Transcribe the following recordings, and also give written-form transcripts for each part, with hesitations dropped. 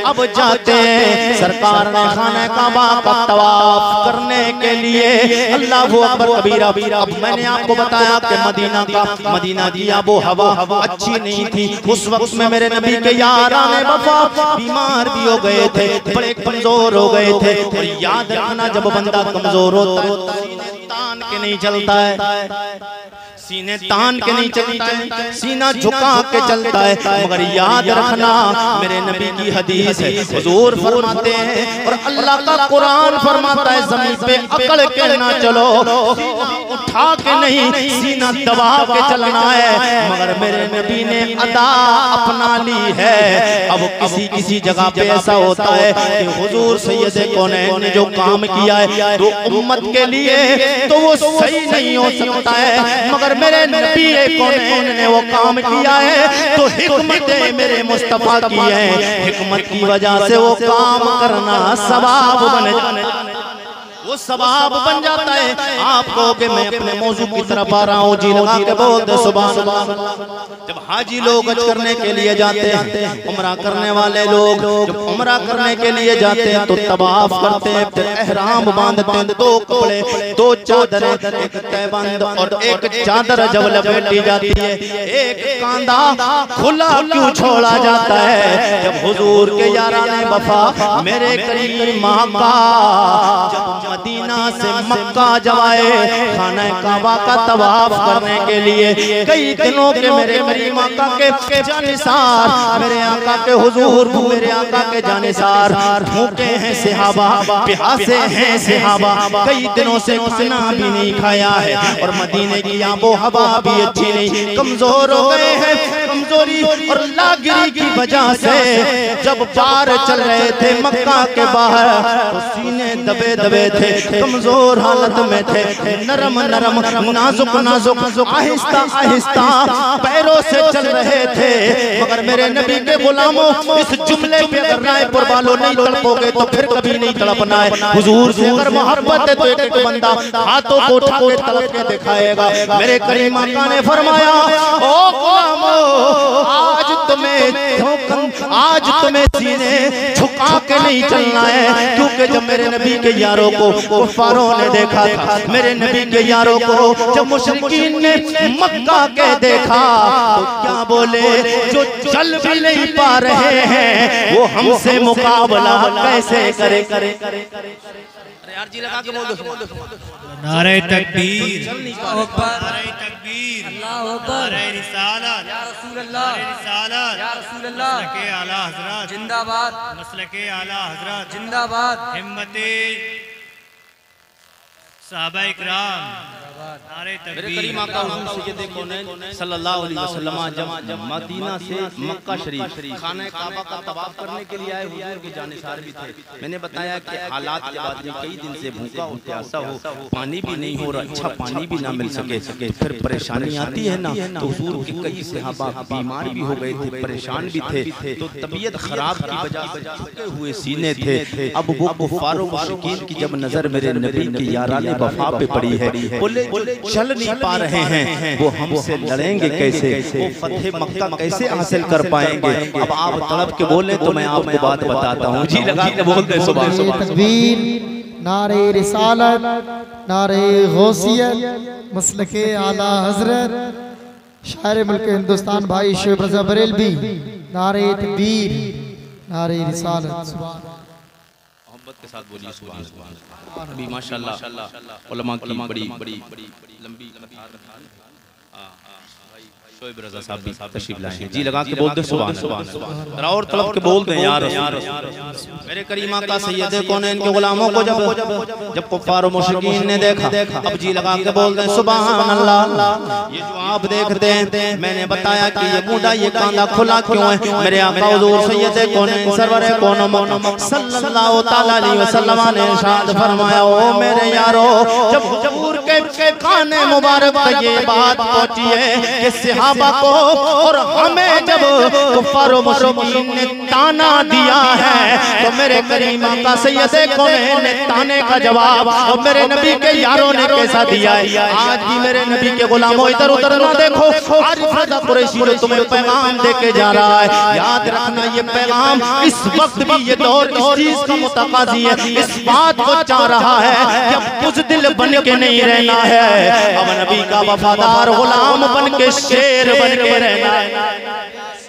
अब जाते हैं सरकार ने खाने काबा का तवाफ करने के लिए। अल्लाह अकबर कबीरा। अब मैंने आपको बताया कि मदीना की आबो हवा अच्छी नहीं थी उस वक्त में। मेरे नबी के याराने वफा बीमार भी हो गए थे, बड़े कमजोर हो गए थे। और याद रखना जब बंदा कमजोर होता है सीने तान के नहीं चलता है, सीने तान के नहीं चलता है, सीना झुका के चलता है। मगर याद रखना मेरे नबी की हदीस है, हुजूर फरमाते हैं और अल्लाह का कुरान फरमाता है ज़मीन पे अकड़ के ना चलो, उठा के नहीं सीना दबा के चलना है। मगर मेरे नबी ने अदा अपना ली है। अब किसी जगह पे ऐसा होता है कि हुजूर सैयदे कौनैन ने जो काम किया है तो उम्मत के लिए तो वो सही नहीं हो सकता है, मगर मेरे नबी कौनैन ने वो काम किया है तो हिकमत मेरे मुस्तफा की है, हिकमत की वजह से वो काम करना सवाब बन वो सवाब बन जाता है। आप कहोगे मैं अपने मौजू की तरफ आ रहा हूँ, जी लगा के बोल दे सुभान अल्लाह। जब हाजी लोग हज करने के लिए जाते हैं, उम्रा करने वाले लोग जब उम्रा करने के लिए जाते हैं तो तवाफ करते हैं, फिर एहराम बांधते हैं, दो कपड़े दो चादरें, एक तहबंद और एक चादर जब लपेटी जाती है, एक कांधा खुला क्यों छोड़ा जाता है। जब हुजूर के याराने वफा मेरे करीम आका जब मदीना से मक्का जब आए खाना काबा का तवाफ करने के लिए, कई दिनों के मेरे करीम आका के जानिसार, मेरे आका के हुजूर मेरे आका के जानिसार भूखे हैं सहाबा, प्यासे हैं सहाबा, कई दिनों से खाना भी नहीं खाया है और मदीने की आबो हवा भी अच्छी नहीं, कमजोर हो गए हैं। कमजोरी और लागिरी की वजह से जब पार चल रहे थे मक्का के बाहर तो सीने दबे दबे थे, कमजोर हालत में थे, नरम नरम नाजुक नाजुक आहिस्ता आहिस्ता पैरों से चल रहे थे। मगर मेरे नबी के गुलामों इस जुमले पे अगर रायपुर वालों नहीं तड़पोगे तो फिर कभी नहीं तड़पना है। हुजूर से अगर मोहब्बत है तो एक बंदा हाथों को उठा के तड़प के दिखाएगा। मेरे करीम आका ने फरमाया ओ गुलामों आज तुम्हें सीने झुका के नहीं चलना है, क्योंकि जब मेरे नबी के यारों को कुफारों ने देखा था, मेरे नबी के यारों को जब मुशरिकीन ने मक्का के देखा तो क्या बोले, जो चल भी नहीं पा रहे हैं वो हमसे मुकाबला कैसे करे। यार जी लगा के बोल दो नारे तकबीर, नारे तकबीर, अल्लाह अकबर, नारे रिसालत या रसूल अल्लाह, नारे रिसालत या रसूल अल्लाह, मसलके आला हज़रत जिंदाबाद, मसलके आला हज़रत जिंदाबाद, हिम्मते सहाबा इकराम, नारे तकबीर। करीम आका हुज़ूर सैयदे कौनैन सल्लल्लाहु अलैहि वसल्लम जब मदीना से मक्का शरीफ खाना काबा का तवाफ करने के लिए आए, हुजूर के जानिसार भी थे। मैंने बताया कि हालात के बाद में कई दिन से भूखा हो प्यासा हो, पानी भी नहीं हो और अच्छा पानी भी ना मिल सके, फिर परेशानी आती है ना। तो हुजूर के कई सहाबा बीमार भी हो गए थे, परेशान भी थे, तो तबीयत खराब की वजह से झुके हुए सीने थे। अब वो कुफार मुशरिकीन की जब नजर मेरे नबी के याराने वफा पे पड़ी है, बोले चल नहीं पा रहे हैं, वो हमसे लड़ेंगे कैसे, वो फतेह मक्का कैसे हासिल कर पाएंगे। अब आप तड़प के बोले तो मैं आपको बात बताता हूँ, जी लगा के बोलते सुभान सुभान। तकबीर, नारे रिसालत, नारे गौसियत, मसलके आला हजरत, शायर मुल्क हिंदुस्तान भाई शेख रज़ा बरेलवी, नारे तकबीर, नारे रिसालत। मोहब्बत के साथ बोलिए सुभान सुभान। अभी माशाल्लाह उलमा की बड़ी लंबी शोएब रज़ा साहब भी तशरीफ लाए हैं, जी लगा के बोल दे सुभान सुभान। और तलब के बोल दे यार मेरे करीम आका सैयदे कौनैन के गुलामों को जब कुफार मुशरिकीन ने देखा, अब जी लगा के बोल दे सुभान अल्लाह। ये जो आप देखते हैं मैंने बताया कि ये मुंडा ये कांधा खुला क्यों है। मेरे आका हुजूर सैयदे कौनैन सरवर कौनो सल्लल्लाहु तआला अलैहि वसल्लम ने इरशाद फरमाया, ओ मेरे यारो जब हुजूर के काने मुबारक तक ये बात पहुंची है कि सहाबा को और हमें जब कुफ्फार व मुशरिकीन ने ताना दिया है तो मेरे करीम आका सैयदे कौनैन ने ताने का जवाब और मेरे नबी के यारों ने कैसा दिया है। आज भी मेरे नबी के गुलामों इधर उधर ना देखो, आज फरदा कुरैशी जो तुम्हें पैगाम देके जा रहा है, याद रखना ये पैगाम इस वक्त भी ये दौर इस चीज का मुतकाजी है, इस बात को चाह रहा है कि अब बुज़दिल बन के नहीं रहना है, अब नबी का वफादार गुलाम बन के शेर बन के रहना है।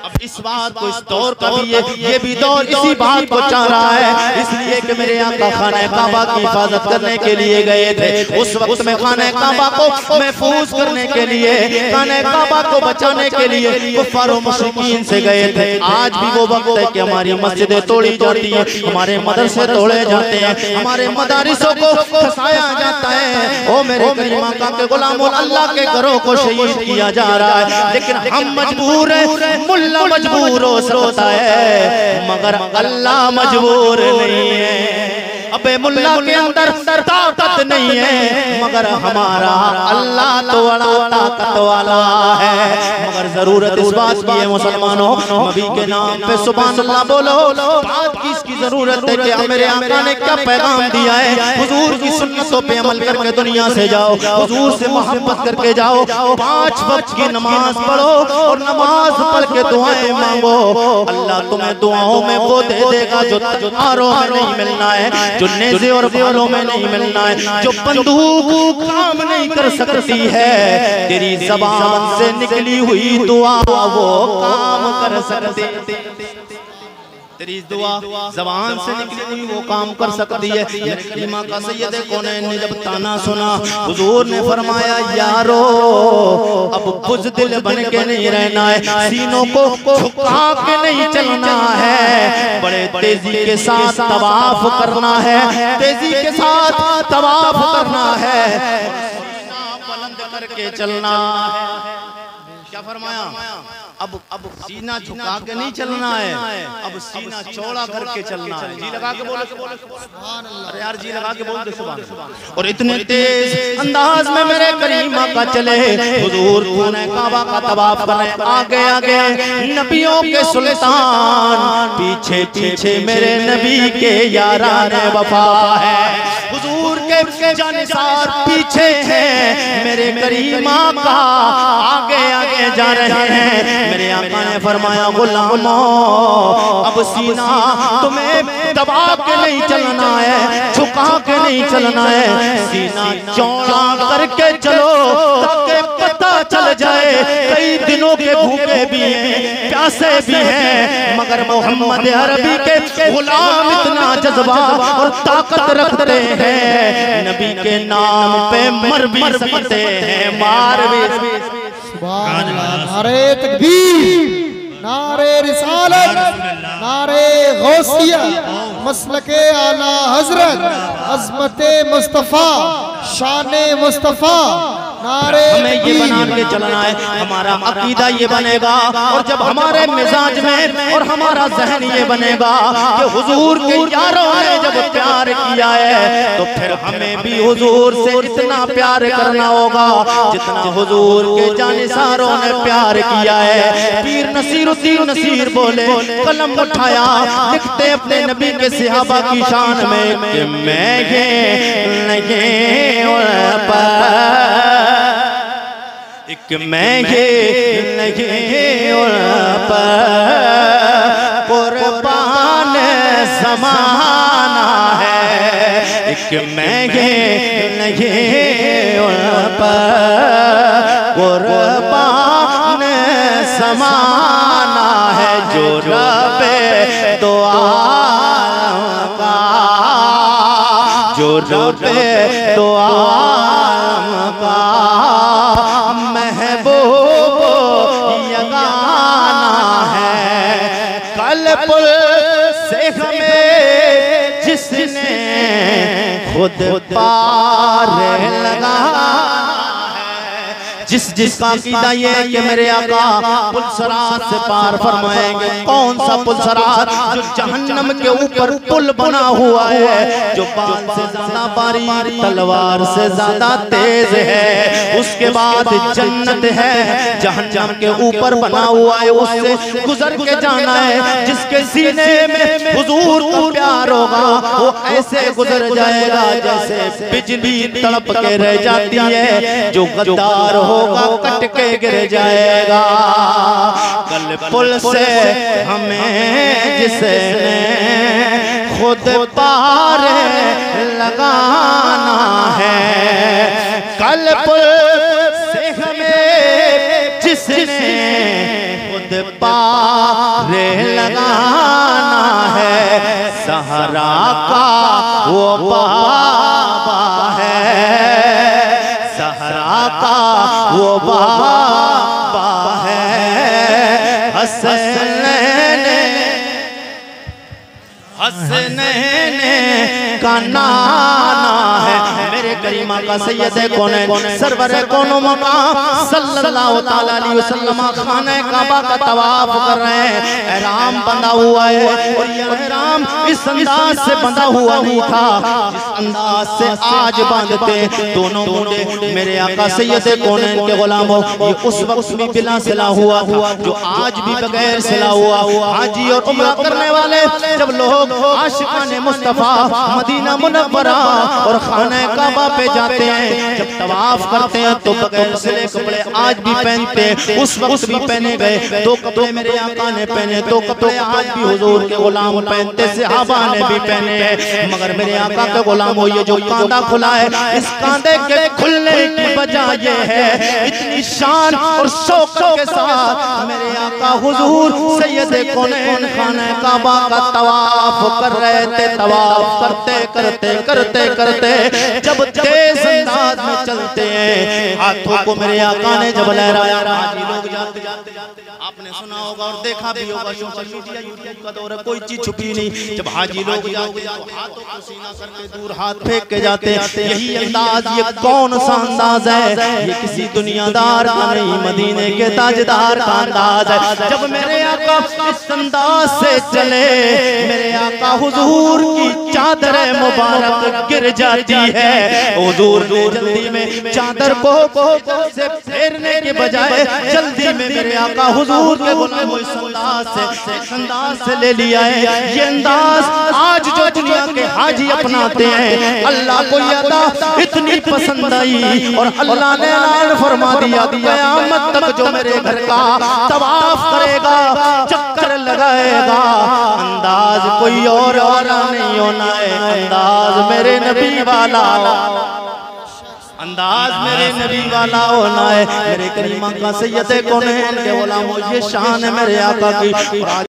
अब इस बात को, इस दौर का भी ये भी दौर इसी बात को चाह रहा है, इसलिए कि मेरे आका खाने काबा की हिफाजत करने के लिए गए थे। उस वक्त में खाने काबा को महफूज करने के लिए, खाने काबा को बचाने के लिए कुफ्फार व मुशरिकीन से गए थे। आज भी वो वक्त है कि हमारी मस्जिदें तोड़ी जाती हैं, हमारे मदरसे तोड़े जाते हैं, हमारे मदारिसों को फसाया जाता है। ओ मेरे करीम आका के गुलामों, अल्लाह के घरों को शहीद किया जा रहा है, लेकिन हम मजबूर हैं, मुल्ला मजबूर हो सकता है मगर अल्लाह मजबूर नहीं है। अबे मुल्ला के अंदर ताकत नहीं है मगर हमारा अल्लाह तो बड़ा ताकत वाला है। मगर जरूरत इस बात की है मुसलमानों, नबी के नाम पे सुभान अल्लाह बोलो। बात की इसकी जरूरत है कि मेरे आका ने क्या पैगाम दिया है, हुजूर की सुन्नतों पे अमल करके दुनिया से जाओ, हुजूर से मोहब्बत करके जाओ, 5 वक्त की नमाज पढ़ो और नमाज पढ़ के दुआएं मांगो। अल्लाह तुम्हें दुआओं में वो दे देगा जो तलवारों में नहीं मिलना है, जो नेज़े और भालों में नहीं मिलना है, जो बंदूक काम नहीं कर सकती है। तेरी ज़बान से निकली हुई दुआ वो काम कर सकती, तेरी दुआ ज़बान से निकली हुई वो काम कर सकती है। करीमा का सैयदे कौनैन ने जब ताना सुना, हुजूर ने फरमाया यारो अब बुज़दिल बन के नहीं रहना है, सीनों को झुका के नहीं चलना है, बड़े तेजी के साथ तवाफ करना है, तेजी के साथ तवाफ करना है, बुलंद करके चलना है। क्या फरमाया? अब सीना झुका के नहीं चलना है, अब सीना चौड़ा करके चलना है। जी लगा के बोलो सुभान अल्लाह। अरे यार जी लगा के बोल दे सुभान अल्लाह। और इतने तेज अंदाज में मेरे करीम आका चले, हुजूर खाने काबा का तवाफ करे, आगे आगे नबियों के सुल्तान, पीछे पीछे मेरे नबी के यारान वफा है, हुजूर के जानिसार पीछे हैं, मेरे करीम आका आगे आगे जा रहे हैं। मेरे आका ने फरमाया गुलामों अब सीना तुम्हें दबा के नहीं चलना है, झुका के नहीं चलना है, सीना चौड़ा करके चलो ताकि पता चल जाए कई दिनों के भूखे भी हैं, प्यासे भी हैं, मगर मोहम्मद अरबी के गुलाम इतना जज्बा और ताकत रखते हैं, नबी के नाम पे मर भी सकते हैं, मार भी। सुभान अल्लाह। नारे तकबीर, नारे रिसालत, नारे गौसिया, मसलके आला हजरत, अज़मते मुस्तफ़ा, शाने मुस्तफ़ा। नारे हमें ये बना के चलना है, हमारा अकीदा ये बनेगा और जब हमारे मिजाज में और हमारा जहन ये बनेगा कि हुजूर के यारों ने जब प्यार किया है तो फिर हमें भी हुजूर से इतना प्यार करना होगा जितना हुजूर के जानिसारों ने प्यार किया है। पीर नसीरुद्दीन नसीर बोले, कलम उठाया, लिखते अपने नबी के सहाबा की शान में कि मैं ये नहीं एक मैं ये नहीं कुर्बान ज़माना है, एक मैं ये नहीं कुर्बान ज़माना है, जो रब्बे दो आलम का, जो रब्बे दो आलम का पुल से हमें जिसने खुद पार लगा है, जिसका अकीदा ये है कि मेरे आका पुल सरात से पार फरमाएंगे। कौन सा पुल सरात? जो जहन्नम के ऊपर पुल बना हुआ है, जो बाल से ज्यादा बारीक तलवार से ज्यादा तेज है। उसके बाद जन्नत है, जहन्नम के ऊपर बना हुआ है, उससे गुजर के जाना है। जिसके सीने में हुजूर का प्यार होगा वो ऐसे गुजर जाएगा जैसे बिजली तड़प के रह जाती है। जो गद्दार होगा कट के गिर जाएगा। कल पुल से हमें जिसे खुद पार लगाना है, कल पुल से हमें जिसने खुद पार लगाना है। सहरा का वो बाबा है, सहरा का वो बाबा है। हसनैन का नाना है। मेरे करीमा का सैयद कौन सरवर कौन मकाम सल्लल्लाहु तआला अलैहि वसल्लम खाने काबा का तवाफ कर रहे हैं। एहराम बंधा हुआ है और ये एहराम इस अंदाज से बंधा हुआ नहीं था जिस अंदाज से आज बांधते दोनों मुंडे मेरे आका सैयद कौन के गुलामों। ये उस वक्त भी बिना सिला हुआ था, जो आज भी बगैर सिला हुआ। हाजी और उम्रा करने वाले जब लोग आशिकाने मुस्तफा मदीना मुनव्वरा और खाने काबा पे जाते हैं, जब तवाफ करते हैं तो बगैर सिले कपड़े आज भी पहनते हैं, उस वक्त भी पहने गए। दो कपड़े मेरे आका ने पहने, दो कपड़े आज भी हुजूर के गुलाम पहनते, सहाबा ने भी पहने हैं। मगर मेरे आका के गुलाम हो ये जो कांधा खुला है, इस कांधे के खुलने की वजह ये है इतनी शान और शौकत के साथ मेरे आका हुजूर सैयद कौनैन खाने काबा का तवाफ कर रहे थे। तवाफ करते करते करते करते जब तेज अंदाज में चलते हैं, हाथों को मेरे आका ने जब लहराया। हाजी लोग जाते जाते आपने सुना होगा और देखा भी होगा, सोशल मीडिया यूट्यूब का दौर है, कोई चीज छुपी नहीं। जब हाजी लोग जाते हाथों को सीना करके दूर हाथ फेंक के जाते, यही अंदाज, ये कौन सा अंदाज है? ये किसी दुनियादार का नहीं, मदीने के ताजदार का अंदाज है। जब मेरे आका इस अंदाज से चले, मेरे आका हुजूर की चादर मुबारक गिर जाती है। हुजूर ने जल्दी में चादर को से फेरने के बजाय जल्दी में मेरे आका हुजूर के गुलाम इस अंदाज से ले लिया है। ये अंदाज आज जो दुनिया के हाजी अपनाते हैं, अल्लाह को ये अदा इतनी पसंद आई और अल्लाह ने ऐलान फरमा दिया क़यामत तक जो मेरे घर का तवाफ करेगा, चक्कर लगाएगा, अंदाज कोई और वाला नहीं होना है, अंदाज मेरे नबी वाला, अंदाज मेरे नबी वाला होना है। मेरे करीमा का सैयद कौनैन के गुलामों, ये शान है मेरे आका की।